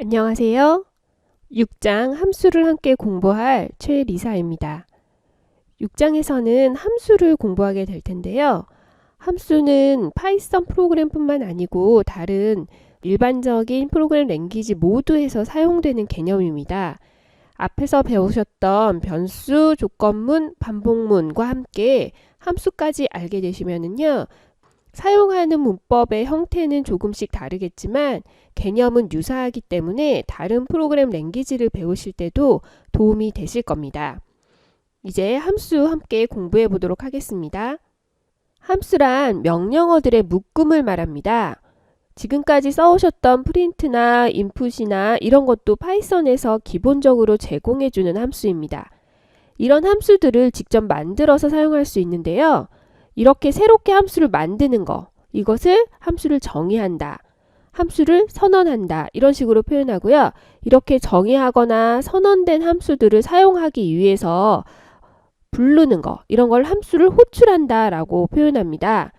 안녕하세요. 6장 함수를 함께 공부할 최리사입니다. 6장에서는 함수를 공부하게 될 텐데요. 함수는 파이썬 프로그램뿐만 아니고 다른 일반적인 프로그램 랭귀지 모두에서 사용되는 개념입니다. 앞에서 배우셨던 변수, 조건문, 반복문과 함께 함수까지 알게 되시면은요. 사용하는 문법의 형태는 조금씩 다르겠지만 개념은 유사하기 때문에 다른 프로그램 랭귀지를 배우실 때도 도움이 되실 겁니다. 이제 함수 함께 공부해 보도록 하겠습니다. 함수란 명령어들의 묶음을 말합니다. 지금까지 써오셨던 프린트나 인풋이나 이런 것도 파이썬에서 기본적으로 제공해주는 함수입니다. 이런 함수들을 직접 만들어서 사용할 수 있는데요. 이렇게 새롭게 함수를 만드는 거, 이것을 함수를 정의한다, 함수를 선언한다 이런 식으로 표현하고요. 이렇게 정의하거나 선언된 함수들을 사용하기 위해서 부르는 거, 이런 걸 함수를 호출한다 라고 표현합니다.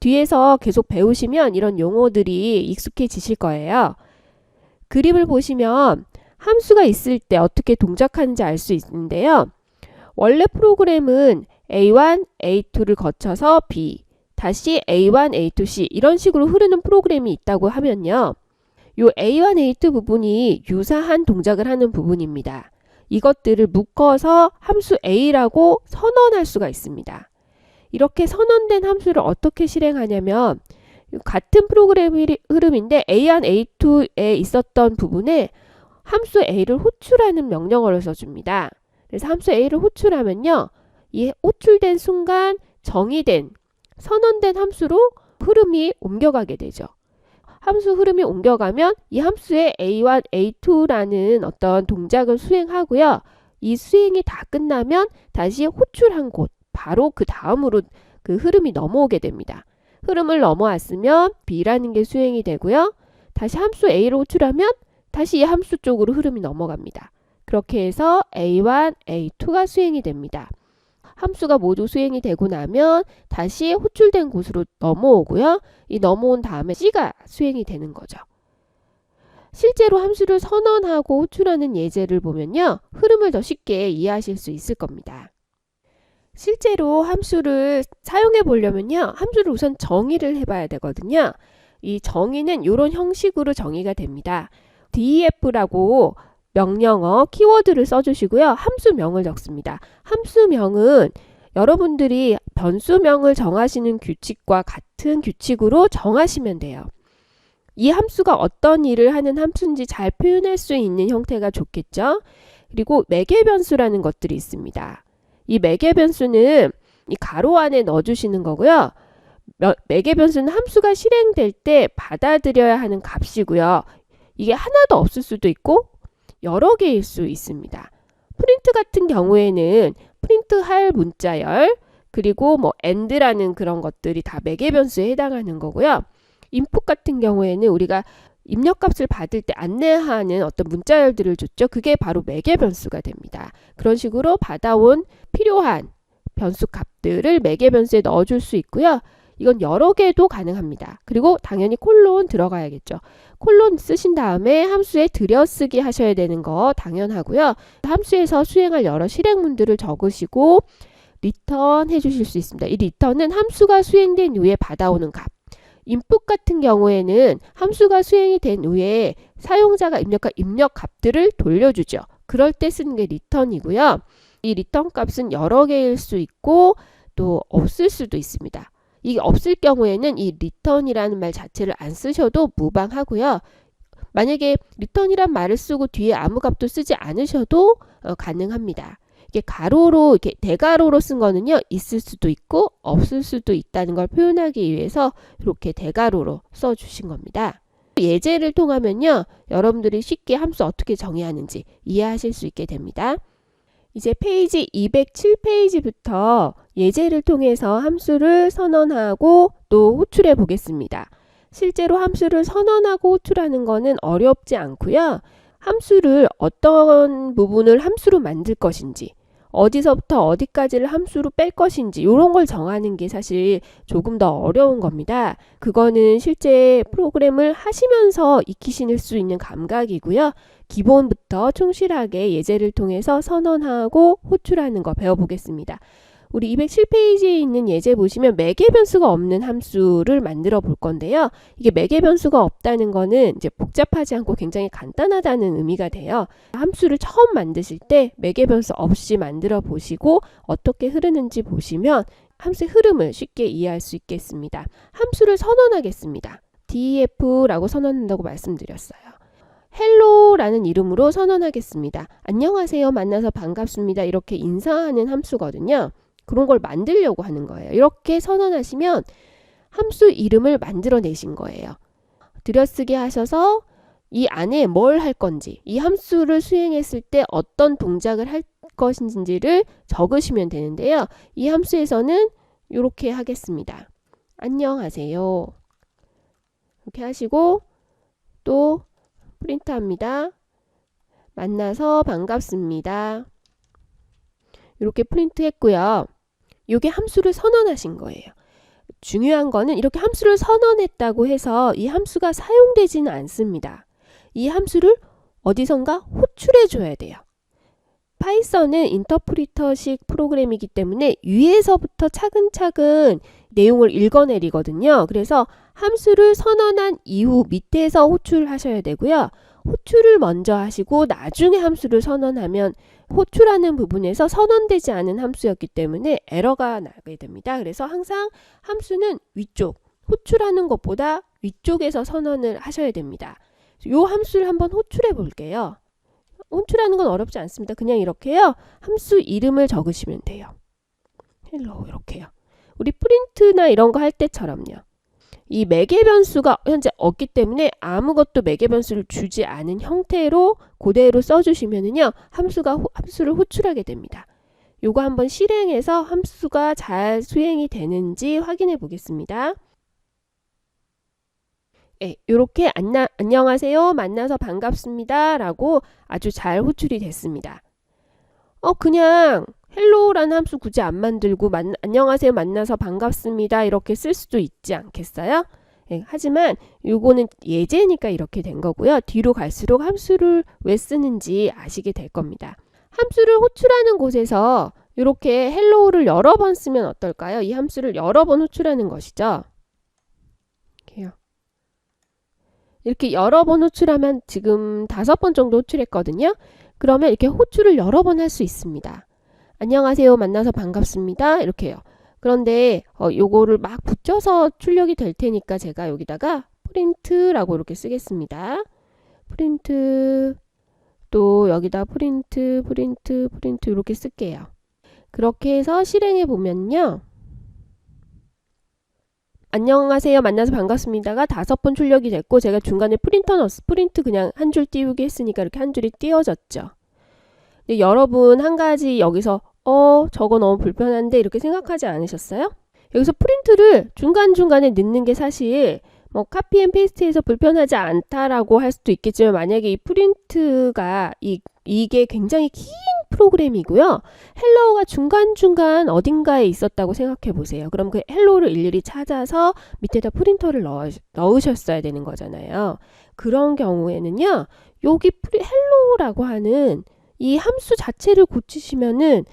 뒤에서 계속 배우시면 이런 용어들이 익숙해지실 거예요. 그림을 보시면 함수가 있을 때 어떻게 동작하는지 알 수 있는데요. 원래 프로그램은 A1, A2를 거쳐서 B, 다시 A1, A2, C 이런 식으로 흐르는 프로그램이 있다고 하면요. 이 A1, A2 부분이 유사한 동작을 하는 부분입니다. 이것들을 묶어서 함수 A라고 선언할 수가 있습니다. 이렇게 선언된 함수를 어떻게 실행하냐면 같은 프로그램 흐름인데 A1, A2에 있었던 부분에 함수 A를 호출하는 명령어를 써줍니다. 그래서 함수 A를 호출하면요. 이 호출된 순간 정의된 선언된 함수로 흐름이 옮겨가게 되죠. 함수 흐름이 옮겨가면 이 함수의 A1, A2라는 어떤 동작을 수행하고요. 이 수행이 다 끝나면 다시 호출한 곳, 바로 그 다음으로 그 흐름이 넘어오게 됩니다. 흐름을 넘어왔으면 B라는 게 수행이 되고요. 다시 함수 A를 호출하면 다시 이 함수 쪽으로 흐름이 넘어갑니다. 그렇게 해서 A1, A2가 수행이 됩니다. 함수가 모두 수행이 되고 나면 다시 호출된 곳으로 넘어오고요. 이 넘어온 다음에 C가 수행이 되는 거죠. 실제로 함수를 선언하고 호출하는 예제를 보면요. 흐름을 더 쉽게 이해하실 수 있을 겁니다. 실제로 함수를 사용해 보려면요. 함수를 우선 정의를 해봐야 되거든요. 이 정의는 이런 형식으로 정의가 됩니다. def라고 명령어, 키워드를 써주시고요. 함수명을 적습니다. 함수명은 여러분들이 변수명을 정하시는 규칙과 같은 규칙으로 정하시면 돼요. 이 함수가 어떤 일을 하는 함수인지 잘 표현할 수 있는 형태가 좋겠죠. 그리고 매개변수라는 것들이 있습니다. 이 매개변수는 이 가로 안에 넣어주시는 거고요. 매개변수는 함수가 실행될 때 받아들여야 하는 값이고요. 이게 하나도 없을 수도 있고 여러 개일 수 있습니다. 프린트 같은 경우에는 프린트할 문자열 그리고 뭐 and라는 그런 것들이 다 매개변수에 해당하는 거고요. input 같은 경우에는 우리가 입력값을 받을 때 안내하는 어떤 문자열들을 줬죠. 그게 바로 매개변수가 됩니다. 그런 식으로 받아온 필요한 변수 값들을 매개변수에 넣어줄 수 있고요. 이건 여러 개도 가능합니다. 그리고 당연히 콜론 들어가야겠죠. 콜론 쓰신 다음에 함수에 들여쓰기 하셔야 되는 거 당연하고요. 함수에서 수행할 여러 실행문들을 적으시고 리턴 해주실 수 있습니다. 이 리턴은 함수가 수행된 후에 받아오는 값. input 같은 경우에는 함수가 수행이 된 후에 사용자가 입력한 입력 값들을 돌려주죠. 그럴 때 쓰는 게 리턴이고요. 이 리턴 값은 여러 개일 수 있고 또 없을 수도 있습니다. 이게 없을 경우에는 이 return이라는 말 자체를 안 쓰셔도 무방하고요. 만약에 return이란 말을 쓰고 뒤에 아무 값도 쓰지 않으셔도 가능합니다. 이게 가로로 이렇게 대가로로 쓴 거는요. 있을 수도 있고 없을 수도 있다는 걸 표현하기 위해서 이렇게 대가로로 써 주신 겁니다. 예제를 통하면요. 여러분들이 쉽게 함수 어떻게 정의하는지 이해하실 수 있게 됩니다. 이제 페이지 207페이지부터 예제를 통해서 함수를 선언하고 또 호출해 보겠습니다. 실제로 함수를 선언하고 호출하는 거는 어렵지 않고요. 함수를 어떤 부분을 함수로 만들 것인지, 어디서부터 어디까지를 함수로 뺄 것인지 이런 걸 정하는 게 사실 조금 더 어려운 겁니다. 그거는 실제 프로그램을 하시면서 익히실 수 있는 감각이고요. 기본부터 충실하게 예제를 통해서 선언하고 호출하는 거 배워보겠습니다. 우리 207페이지에 있는 예제 보시면 매개 변수가 없는 함수를 만들어 볼 건데요. 이게 매개 변수가 없다는 거는 이제 복잡하지 않고 굉장히 간단하다는 의미가 돼요. 함수를 처음 만드실 때 매개 변수 없이 만들어 보시고 어떻게 흐르는지 보시면 함수의 흐름을 쉽게 이해할 수 있겠습니다. 함수를 선언하겠습니다. def라고 선언한다고 말씀드렸어요. 헬로라는 이름으로 선언하겠습니다. 안녕하세요, 만나서 반갑습니다. 이렇게 인사하는 함수거든요. 그런 걸 만들려고 하는 거예요. 이렇게 선언하시면 함수 이름을 만들어내신 거예요. 들여쓰기 하셔서 이 안에 뭘 할 건지, 이 함수를 수행했을 때 어떤 동작을 할 것인지를 적으시면 되는데요. 이 함수에서는 이렇게 하겠습니다. 안녕하세요. 이렇게 하시고 또 프린트합니다. 만나서 반갑습니다. 이렇게 프린트 했고요. 이게 함수를 선언하신 거예요. 중요한 거는 이렇게 함수를 선언했다고 해서 이 함수가 사용되지는 않습니다. 이 함수를 어디선가 호출해 줘야 돼요. 파이썬은 인터프리터식 프로그램이기 때문에 위에서부터 차근차근 내용을 읽어내리거든요. 그래서 함수를 선언한 이후 밑에서 호출하셔야 되고요. 호출을 먼저 하시고 나중에 함수를 선언하면 호출하는 부분에서 선언되지 않은 함수였기 때문에 에러가 나게 됩니다. 그래서 항상 함수는 위쪽, 호출하는 것보다 위쪽에서 선언을 하셔야 됩니다. 이 함수를 한번 호출해 볼게요. 호출하는 건 어렵지 않습니다. 그냥 이렇게요. 함수 이름을 적으시면 돼요. 헬로 이렇게요. 우리 프린트나 이런 거 할 때처럼요. 이 매개 변수가 현재 없기 때문에 아무것도 매개 변수를 주지 않은 형태로 그대로 써주시면은요, 함수를 호출하게 됩니다. 요거 한번 실행해서 함수가 잘 수행이 되는지 확인해 보겠습니다. 네, 이렇게 안녕하세요, 만나서 반갑습니다 라고 아주 잘 호출이 됐습니다. 그냥 헬로라는 함수 굳이 안 만들고 안녕하세요, 만나서 반갑습니다 이렇게 쓸 수도 있지 않겠어요? 네, 하지만 요거는 예제니까 이렇게 된 거고요. 뒤로 갈수록 함수를 왜 쓰는지 아시게 될 겁니다. 함수를 호출하는 곳에서 이렇게 헬로우를 여러 번 쓰면 어떨까요? 이 함수를 여러 번 호출하는 것이죠. 이렇게 여러 번 호출하면 지금 5번 정도 호출했거든요. 그러면 이렇게 호출을 여러 번 할 수 있습니다. 안녕하세요, 만나서 반갑습니다 이렇게요. 그런데 요거를 막 붙여서 출력이 될 테니까 제가 여기다가 프린트라고 이렇게 쓰겠습니다. 프린트, 또 여기다 프린트 이렇게 쓸게요. 그렇게 해서 실행해 보면요, 안녕하세요, 만나서 반갑습니다가 5번 출력이 됐고, 제가 중간에 프린트 그냥 한 줄 띄우기 했으니까 이렇게 한 줄이 띄워졌죠. 근데 여러분 한 가지 여기서 저거 너무 불편한데 이렇게 생각하지 않으셨어요? 여기서 프린트를 중간중간에 넣는 게 사실 뭐 카피 앤 페이스트해서 불편하지 않다라고 할 수도 있겠지만, 만약에 이 프린트가 이게 굉장히 긴 프로그램이고요. 헬로우가 중간중간 어딘가에 있었다고 생각해 보세요. 그럼 그 헬로우를 일일이 찾아서 밑에다 프린터를 넣으셨어야 되는 거잖아요. 그런 경우에는요, 여기 헬로우라고 하는 이 함수 자체를 고치시면은,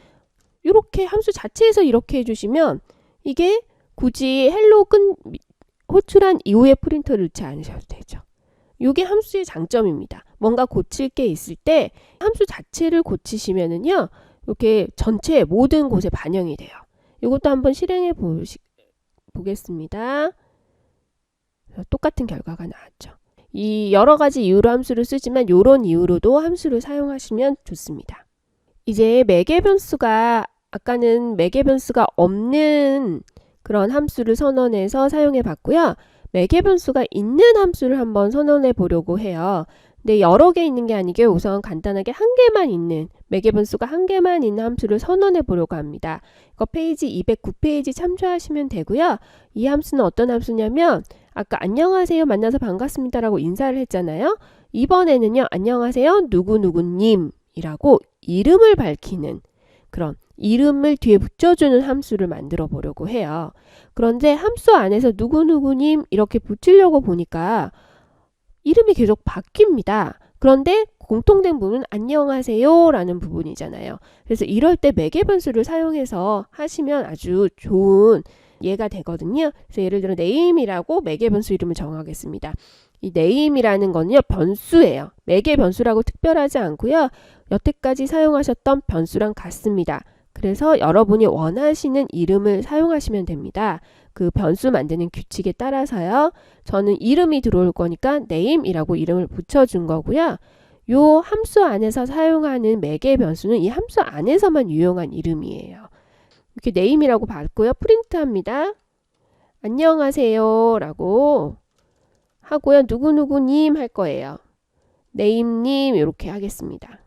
이렇게 함수 자체에서 이렇게 해주시면 이게 굳이 헬로우 호출한 이후에 프린터를 넣지 않으셔도 되죠. 이게 함수의 장점입니다. 뭔가 고칠 게 있을 때 함수 자체를 고치시면은요, 이렇게 전체 모든 곳에 반영이 돼요. 이것도 한번 실행해 보겠습니다. 똑같은 결과가 나왔죠. 이 여러 가지 이유로 함수를 쓰지만 이런 이유로도 함수를 사용하시면 좋습니다. 이제 매개 변수가, 아까는 매개 변수가 없는 그런 함수를 선언해서 사용해 봤고요. 매개 변수가 있는 함수를 한번 선언해 보려고 해요. 근데 여러 개 있는 게 아니게 우선 간단하게 한 개만 있는, 매개 변수가 한 개만 있는 함수를 선언해 보려고 합니다. 이거 페이지 209페이지 참조하시면 되고요. 이 함수는 어떤 함수냐면, 아까 안녕하세요, 만나서 반갑습니다 라고 인사를 했잖아요. 이번에는요, 안녕하세요, 누구누구님 이라고 이름을 밝히는 그런 이름을 뒤에 붙여주는 함수를 만들어 보려고 해요. 그런데 함수 안에서 누구누구님 이렇게 붙이려고 보니까 이름이 계속 바뀝니다. 그런데 공통된 부분은 안녕하세요 라는 부분이잖아요. 그래서 이럴 때 매개 변수를 사용해서 하시면 아주 좋은 예가 되거든요. 그래서 예를 들어 name이라고 매개 변수 이름을 정하겠습니다. 이 name이라는 거는요, 변수예요. 매개 변수라고 특별하지 않고요. 여태까지 사용하셨던 변수랑 같습니다. 그래서 여러분이 원하시는 이름을 사용하시면 됩니다. 그 변수 만드는 규칙에 따라서요. 저는 이름이 들어올 거니까 name이라고 이름을 붙여준 거고요. 요 함수 안에서 사용하는 매개 변수는 이 함수 안에서만 유용한 이름이에요. 이렇게 name이라고 받고요. 프린트합니다. 안녕하세요 라고 하고요. 누구누구님 할 거예요. name님 이렇게 하겠습니다.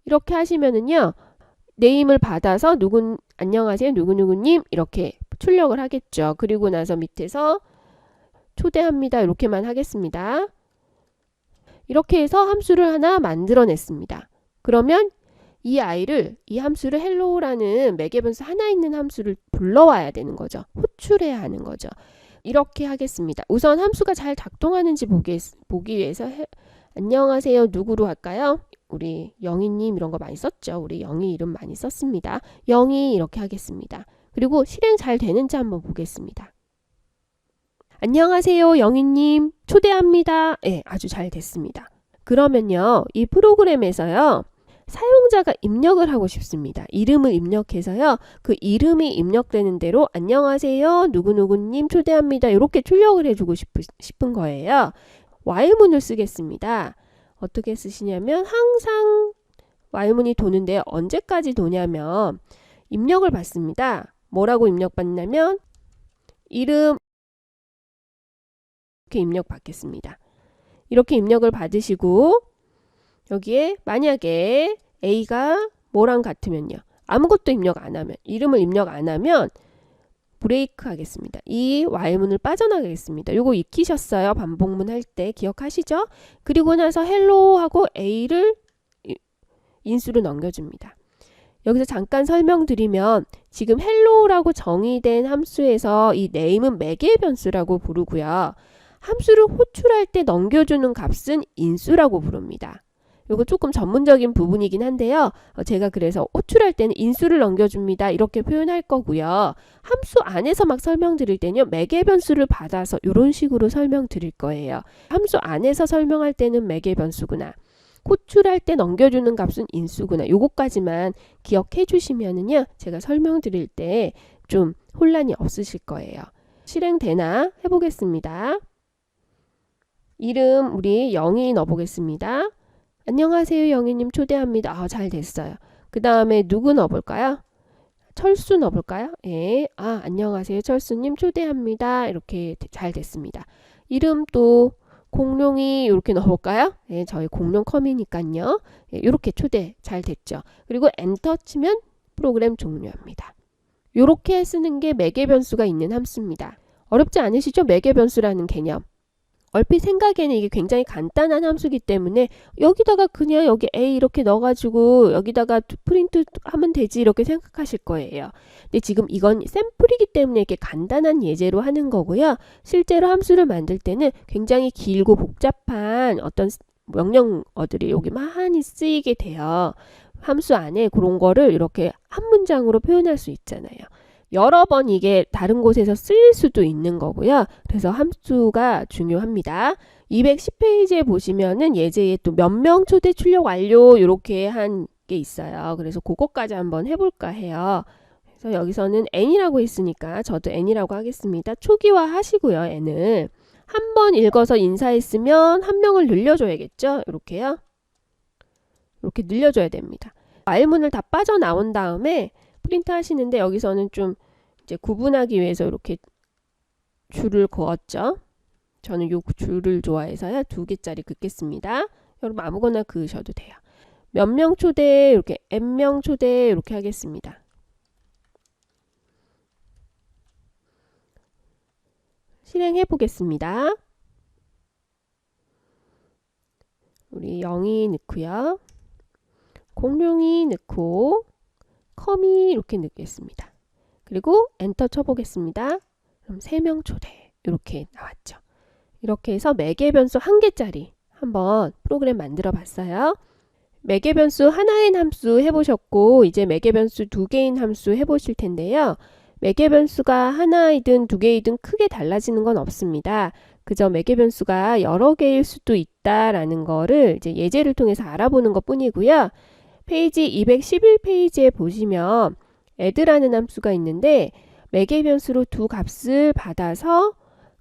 이렇게 하시면은요. 네임을 받아서 안녕하세요 누구누구님 이렇게 출력을 하겠죠. 그리고 나서 밑에서 초대합니다 이렇게만 하겠습니다. 이렇게 해서 함수를 하나 만들어냈습니다. 그러면 이 함수를 hello라는 매개변수 하나 있는 함수를 불러와야 되는 거죠. 호출해야 하는 거죠. 이렇게 하겠습니다. 우선 함수가 잘 작동하는지 보기 위해서 안녕하세요 누구로 할까요? 우리 영희님 이런 거 많이 썼죠. 우리 영희 이름 많이 썼습니다. 영희 이렇게 하겠습니다. 그리고 실행 잘 되는지 한번 보겠습니다. 안녕하세요 영희님 초대합니다. 네, 아주 잘 됐습니다. 그러면요 이 프로그램에서요 사용자가 입력을 하고 싶습니다. 이름을 입력해서요 그 이름이 입력되는 대로 안녕하세요 누구누구님 초대합니다 이렇게 출력을 해주고 싶은 거예요. while문을 쓰겠습니다. 어떻게 쓰시냐면 항상 while문이 도는데 언제까지 도냐면 입력을 받습니다. 뭐라고 입력받냐면 이름 이렇게 입력 받겠습니다. 이렇게 입력을 받으시고 여기에 만약에 A가 뭐랑 같으면요. 아무것도 입력 안 하면 이름을 입력 안 하면 브레이크 하겠습니다. 이 while문을 빠져나가겠습니다. 요거 익히셨어요. 반복문 할 때 기억하시죠? 그리고 나서 hello 하고 A를 인수로 넘겨줍니다. 여기서 잠깐 설명드리면 지금 hello라고 정의된 함수에서 이 name은 매개 변수라고 부르고요. 함수를 호출할 때 넘겨주는 값은 인수라고 부릅니다. 요거 조금 전문적인 부분이긴 한데요. 제가 그래서 호출할 때는 인수를 넘겨줍니다. 이렇게 표현할 거고요. 함수 안에서 막 설명드릴 때는요. 매개 변수를 받아서 이런 식으로 설명드릴 거예요. 함수 안에서 설명할 때는 매개 변수구나. 호출할 때 넘겨주는 값은 인수구나. 요거까지만 기억해 주시면은요. 제가 설명드릴 때 좀 혼란이 없으실 거예요. 실행되나 해보겠습니다. 이름 우리 영희 넣어보겠습니다. 안녕하세요 영희님 초대합니다. 잘 됐어요. 그 다음에 누구 넣어볼까요? 철수 넣어볼까요? 예. 안녕하세요 철수님 초대합니다. 이렇게 잘 됐습니다. 이름 또 공룡이 이렇게 넣어볼까요? 예, 저희 공룡 컴이니까요. 예, 이렇게 초대 잘 됐죠. 그리고 엔터 치면 프로그램 종료합니다. 이렇게 쓰는 게 매개 변수가 있는 함수입니다. 어렵지 않으시죠? 매개 변수라는 개념. 얼핏 생각에는 이게 굉장히 간단한 함수기 때문에 여기다가 그냥 여기 A 이렇게 넣어가지고 여기다가 프린트 하면 되지 이렇게 생각하실 거예요. 근데 지금 이건 샘플이기 때문에 이렇게 간단한 예제로 하는 거고요. 실제로 함수를 만들 때는 굉장히 길고 복잡한 어떤 명령어들이 여기 많이 쓰이게 돼요. 함수 안에 그런 거를 이렇게 한 문장으로 표현할 수 있잖아요. 여러 번 이게 다른 곳에서 쓰일 수도 있는 거고요. 그래서 함수가 중요합니다. 210페이지에 보시면은 예제에 또 몇 명 초대 출력 완료 이렇게 한 게 있어요. 그래서 그것까지 한번 해볼까 해요. 그래서 여기서는 n이라고 했으니까 저도 n이라고 하겠습니다. 초기화 하시고요. n을 한 번 읽어서 인사했으면 한 명을 늘려줘야겠죠. 이렇게요. 이렇게 늘려줘야 됩니다. while문을 다 빠져나온 다음에 프린트 하시는데 여기서는 좀 이제 구분하기 위해서 이렇게 줄을 그었죠. 저는 요 줄을 좋아해서요. 2개짜리 긋겠습니다. 여러분 아무거나 그으셔도 돼요. 몇 명 초대 이렇게 n명 초대 이렇게 하겠습니다. 실행해 보겠습니다. 우리 0이 넣고요. 공룡이 넣고 커미 이렇게 넣겠습니다. 그리고 엔터 쳐보겠습니다. 그럼 3명 초대 이렇게 나왔죠. 이렇게 해서 매개 변수 1개짜리 한번 프로그램 만들어 봤어요. 매개 변수 하나인 함수 해보셨고 이제 매개 변수 2개인 함수 해보실 텐데요. 매개 변수가 하나이든 2개이든 크게 달라지는 건 없습니다. 그저 매개 변수가 여러 개일 수도 있다라는 거를 이제 예제를 통해서 알아보는 것 뿐이고요. 페이지 211페이지에 보시면 add라는 함수가 있는데 매개 변수로 두 값을 받아서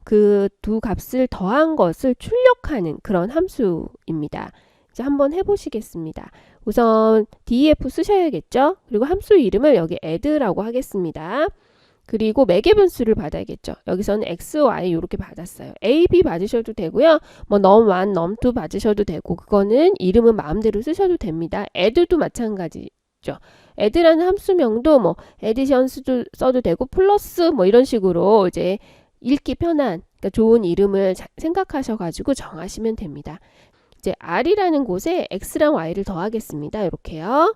그 두 값을 더한 것을 출력하는 그런 함수입니다. 이제 한번 해보시겠습니다. 우선 def 쓰셔야겠죠. 그리고 함수 이름을 여기 add라고 하겠습니다. 그리고 매개 변수를 받아야겠죠. 여기서는 x, y 이렇게 받았어요. a, b 받으셔도 되고요. 뭐 num1, num2 받으셔도 되고 그거는 이름은 마음대로 쓰셔도 됩니다. add도 마찬가지죠. add라는 함수명도 뭐 addition 써도 되고 플러스 뭐 이런 식으로 이제 읽기 편한 그러니까 좋은 이름을 생각하셔가지고 정하시면 됩니다. 이제 r이라는 곳에 x랑 y를 더하겠습니다. 이렇게요.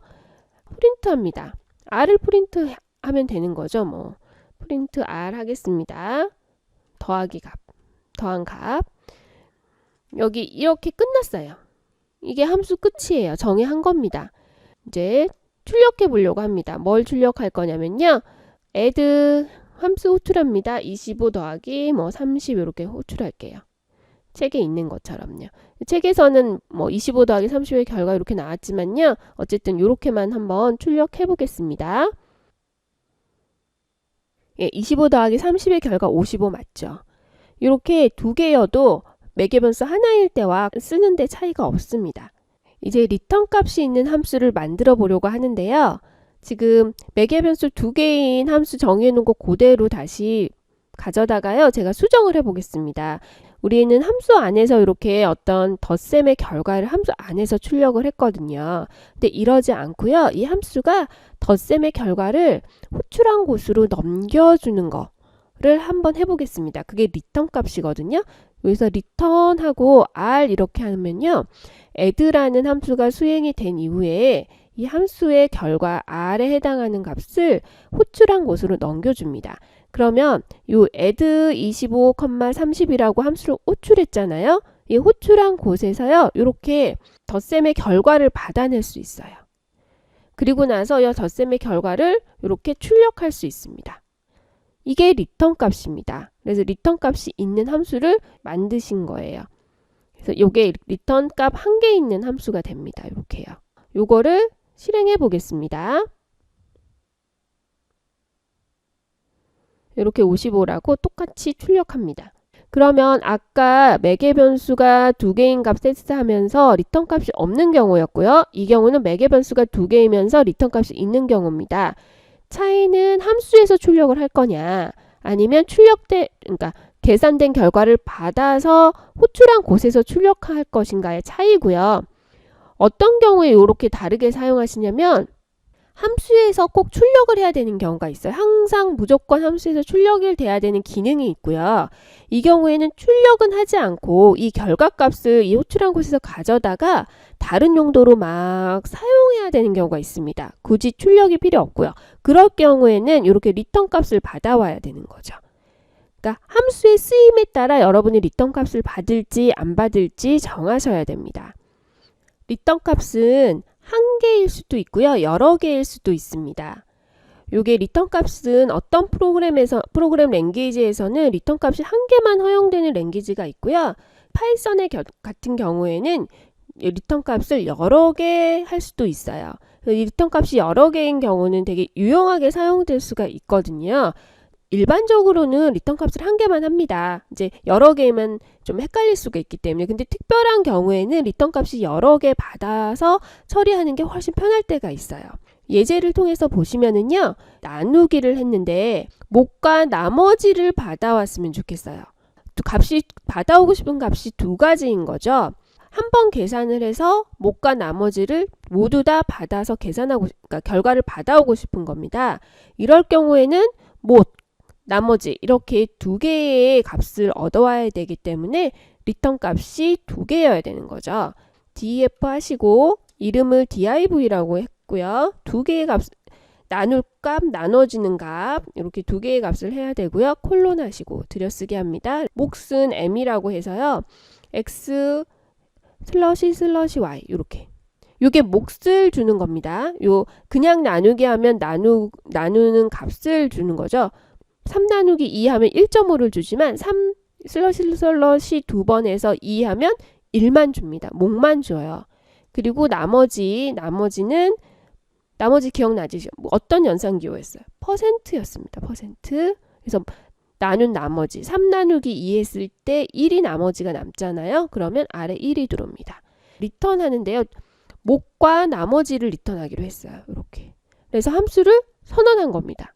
프린트합니다. r을 프린트하면 되는 거죠. 뭐 프린트 r 하겠습니다. 더하기 값, 더한 값. 여기 이렇게 끝났어요. 이게 함수 끝이에요. 정의한 겁니다. 이제 출력해 보려고 합니다. 뭘 출력할 거냐면요. add 함수 호출합니다. 25 더하기 뭐 30 이렇게 호출할게요. 책에 있는 것처럼요. 책에서는 뭐 25 더하기 30의 결과 이렇게 나왔지만요. 어쨌든 이렇게만 한번 출력해 보겠습니다. 예, 25 더하기 30의 결과 55 맞죠? 이렇게 두 개여도 매개 변수 하나일 때와 쓰는데 차이가 없습니다. 이제 리턴 값이 있는 함수를 만들어 보려고 하는데요. 지금 매개 변수 2개인 함수 정의해 놓은 거 그대로 다시 가져다가요. 제가 수정을 해 보겠습니다. 우리는 함수 안에서 이렇게 어떤 덧셈의 결과를 함수 안에서 출력을 했거든요. 근데 이러지 않고요. 이 함수가 덧셈의 결과를 호출한 곳으로 넘겨주는 거를 한번 해보겠습니다. 그게 리턴 값이거든요. 여기서 return하고 r 이렇게 하면요. add라는 함수가 수행이 된 이후에 이 함수의 결과 r에 해당하는 값을 호출한 곳으로 넘겨줍니다. 그러면 이 add 25, 30이라고 함수를 호출했잖아요. 이 호출한 곳에서요. 이렇게 덧셈의 결과를 받아낼 수 있어요. 그리고 나서 이 덧셈의 결과를 이렇게 출력할 수 있습니다. 이게 리턴 값입니다. 그래서 리턴 값이 있는 함수를 만드신 거예요. 그래서 이게 리턴 값 1개 있는 함수가 됩니다. 이렇게요. 요거를 실행해 보겠습니다. 이렇게 55라고 똑같이 출력합니다. 그러면 아까 매개 변수가 2개인 값 세트하면서 리턴 값이 없는 경우였고요. 이 경우는 매개 변수가 2개이면서 리턴 값이 있는 경우입니다. 차이는 함수에서 출력을 할 거냐 아니면 그러니까 계산된 결과를 받아서 호출한 곳에서 출력할 것인가의 차이고요. 어떤 경우에 이렇게 다르게 사용하시냐면 함수에서 꼭 출력을 해야 되는 경우가 있어요. 항상 무조건 함수에서 출력이 돼야 되는 기능이 있고요. 이 경우에는 출력은 하지 않고 이 결과값을 이 호출한 곳에서 가져다가 다른 용도로 막 사용해야 되는 경우가 있습니다. 굳이 출력이 필요 없고요. 그럴 경우에는 이렇게 리턴 값을 받아와야 되는 거죠. 그러니까 함수의 쓰임에 따라 여러분이 리턴 값을 받을지 안 받을지 정하셔야 됩니다. 리턴 값은 한 개일 수도 있고요. 여러 개일 수도 있습니다. 요게 리턴 값은 어떤 프로그램 랭귀지에서는 리턴 값이 한 개만 허용되는 랭귀지가 있고요. 파이썬의 같은 경우에는 리턴 값을 여러 개 할 수도 있어요. 이 리턴 값이 여러 개인 경우는 되게 유용하게 사용될 수가 있거든요. 일반적으로는 리턴 값을 한 개만 합니다. 이제 여러 개면 좀 헷갈릴 수가 있기 때문에. 근데 특별한 경우에는 리턴 값이 여러 개 받아서 처리하는 게 훨씬 편할 때가 있어요. 예제를 통해서 보시면은요. 나누기를 했는데 목과 나머지를 받아왔으면 좋겠어요. 받아오고 싶은 값이 2가지인 거죠. 한 번 계산을 해서 목과 나머지를 모두 다 받아서 그러니까 결과를 받아오고 싶은 겁니다. 이럴 경우에는 못, 나머지 이렇게 2개의 값을 얻어와야 되기 때문에 리턴 값이 2개여야 되는 거죠. def 하시고 이름을 div라고 했고요. 두 개의 값, 나눌 값, 나눠지는 값 이렇게 두 개의 값을 해야 되고요. 콜론 하시고 들여쓰기 합니다. 몫은 m이라고 해서요. x 슬러시 y 이렇게. 요게 몫을 주는 겁니다. 요 그냥 나누기 하면 나누는 값을 주는 거죠. 3 나누기 2 하면 1.5를 주지만 3 슬러시 두 번 해서 2 하면 1만 줍니다. 몫만 줘요. 그리고 나머지 기억나시죠? 어떤 연산기호였어요? 퍼센트였습니다. 퍼센트. 그래서 나눈 나머지 3 나누기 2 했을 때 1이 나머지가 남잖아요. 그러면 아래 1이 들어옵니다. 리턴 하는데요. 몫과 나머지를 리턴하기로 했어요. 이렇게. 그래서 함수를 선언한 겁니다.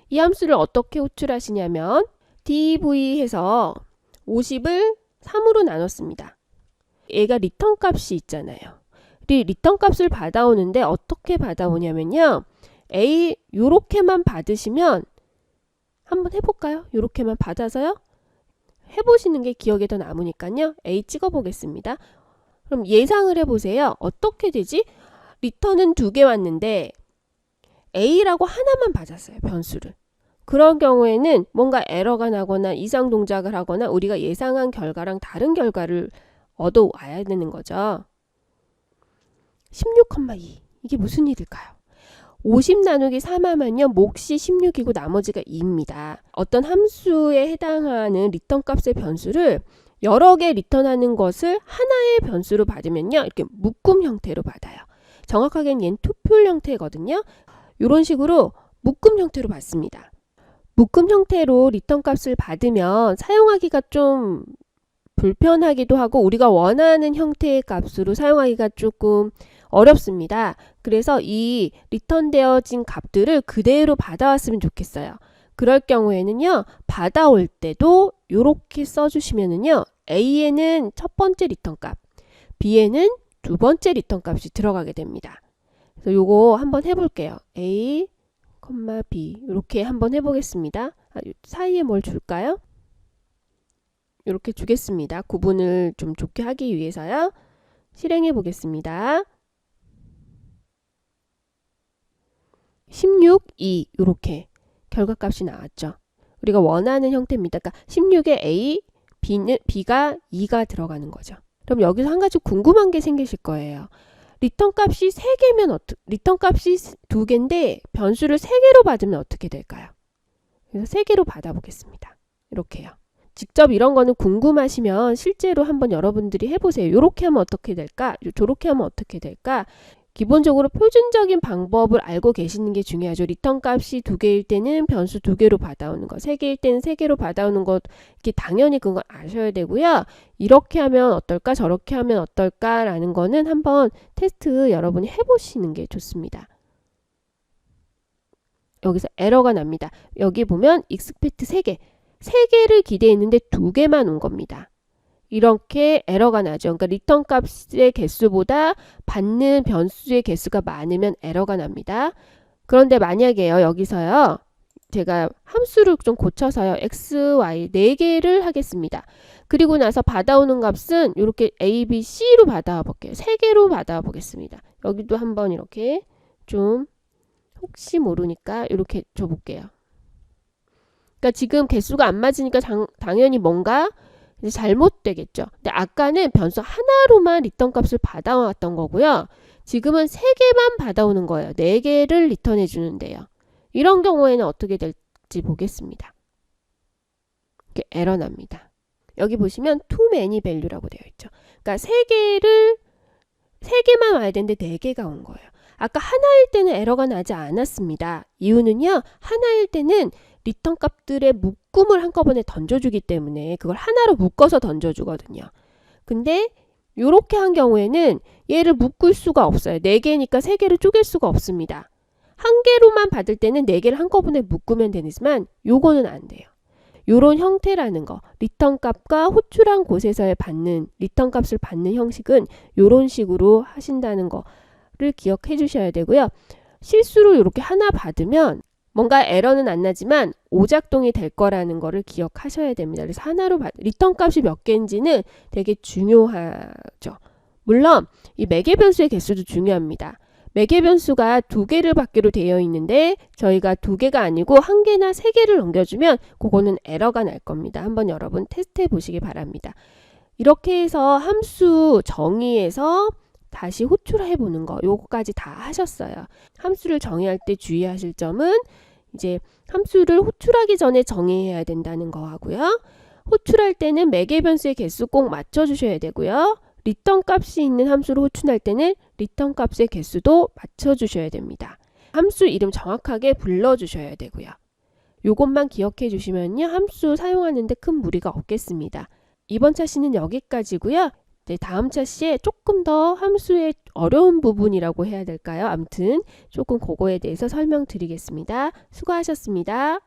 이 함수를 어떻게 호출하시냐면 div 해서 50을 3으로 나눴습니다. 얘가 리턴 값이 있잖아요. 리턴 값을 받아오는데 어떻게 받아오냐면요. A 요렇게만 받으시면 한번 해볼까요? 요렇게만 받아서요. 해보시는 게 기억에 더 남으니까요. A 찍어 보겠습니다. 그럼 예상을 해보세요. 어떻게 되지? 리턴은 2개 왔는데 A라고 하나만 받았어요. 변수를. 그런 경우에는 뭔가 에러가 나거나 이상 동작을 하거나 우리가 예상한 결과랑 다른 결과를 얻어와야 되는 거죠. 16,2 이게 무슨 일일까요? 50 나누기 3 하면요. 몫이 16이고 나머지가 2입니다. 어떤 함수에 해당하는 리턴 값의 변수를 여러 개 리턴하는 것을 하나의 변수로 받으면요. 이렇게 묶음 형태로 받아요. 정확하게는 얘는 투표 형태거든요. 이런 식으로 묶음 형태로 받습니다. 묶음 형태로 리턴 값을 받으면 사용하기가 좀 불편하기도 하고 우리가 원하는 형태의 값으로 사용하기가 조금 어렵습니다. 그래서 이 리턴되어진 값들을 그대로 받아왔으면 좋겠어요. 그럴 경우에는요. 받아올 때도 이렇게 써주시면은요. A에는 첫 번째 리턴 값, B에는 두 번째 리턴 값이 들어가게 됩니다. 그래서 요거 한번 해볼게요. A, B 이렇게 한번 해보겠습니다. 사이에 뭘 줄까요? 이렇게 주겠습니다. 구분을 좀 좋게 하기 위해서요. 실행해 보겠습니다. 16, 2 이렇게 결과값이 나왔죠. 우리가 원하는 형태입니다. 그러니까 16에 A, B가 2가 들어가는 거죠. 그럼 여기서 한 가지 궁금한 게 생기실 거예요. 리턴 값이 3개면 리턴 값이 2개인데 변수를 3개로 받으면 어떻게 될까요? 그래서 3개로 받아보겠습니다. 이렇게요. 직접 이런 거는 궁금하시면 실제로 한번 여러분들이 해보세요. 이렇게 하면 어떻게 될까? 저렇게 하면 어떻게 될까? 기본적으로 표준적인 방법을 알고 계시는 게 중요하죠. 리턴 값이 2개일 때는 변수 2개로 받아오는 거, 3개일 때는 3개로 받아오는 것, 이렇게 당연히 그건 아셔야 되고요. 이렇게 하면 어떨까, 저렇게 하면 어떨까라는 거는 한번 테스트 여러분이 해보시는 게 좋습니다. 여기서 에러가 납니다. 여기 보면 익스펙트 3개, 3개를 기대했는데 2개만 온 겁니다. 이렇게 에러가 나죠. 그러니까 리턴 값의 개수보다 받는 변수의 개수가 많으면 에러가 납니다. 그런데 만약에요. 여기서요. 제가 함수를 좀 고쳐서요. x, y 4개를 하겠습니다. 그리고 나서 받아오는 값은 이렇게 a, b, c로 받아와 볼게요. 3개로 받아와 보겠습니다. 여기도 한번 이렇게 좀 혹시 모르니까 이렇게 줘볼게요. 그러니까 지금 개수가 안 맞으니까 당연히 뭔가 잘못되겠죠. 근데 아까는 변수 하나로만 리턴 값을 받아왔던 거고요. 지금은 3개만 받아오는 거예요. 4개를 리턴해 주는데요. 이런 경우에는 어떻게 될지 보겠습니다. 이렇게 에러 납니다. 여기 보시면 too many value라고 되어 있죠. 그러니까 3개만 와야 되는데 4개가 온 거예요. 아까 하나일 때는 에러가 나지 않았습니다. 이유는요. 하나일 때는 리턴 값들의 묶음을 한꺼번에 던져주기 때문에 그걸 하나로 묶어서 던져주거든요. 근데 이렇게 한 경우에는 얘를 묶을 수가 없어요. 4개니까 3개를 쪼갤 수가 없습니다. 한 개로만 받을 때는 4개를 한꺼번에 묶으면 되지만 요거는 안 돼요. 요런 형태라는 거, 리턴 값과 호출한 곳에서의 받는 리턴 값을 받는 형식은 요런 식으로 하신다는 거를 기억해 주셔야 되고요. 실수로 이렇게 하나 받으면 뭔가 에러는 안 나지만 오작동이 될 거라는 거를 기억하셔야 됩니다. 그래서 하나로 리턴 값이 몇 개인지는 되게 중요하죠. 물론 이 매개 변수의 개수도 중요합니다. 매개 변수가 2개를 받기로 되어 있는데 저희가 2개가 아니고 1개나 3개를 넘겨주면 그거는 에러가 날 겁니다. 한번 여러분 테스트해 보시기 바랍니다. 이렇게 해서 함수 정의에서 다시 호출해 보는 거, 요거까지 다 하셨어요. 함수를 정의할 때 주의하실 점은 이제 함수를 호출하기 전에 정의해야 된다는 거 하고요. 호출할 때는 매개 변수의 개수 꼭 맞춰 주셔야 되고요. 리턴 값이 있는 함수를 호출할 때는 리턴 값의 개수도 맞춰 주셔야 됩니다. 함수 이름 정확하게 불러 주셔야 되고요. 요것만 기억해 주시면요, 함수 사용하는데 큰 무리가 없겠습니다. 이번 차시는 여기까지고요. 네, 다음 차시에 조금 더 함수의 어려운 부분이라고 해야 될까요? 아무튼 조금 그거에 대해서 설명드리겠습니다. 수고하셨습니다.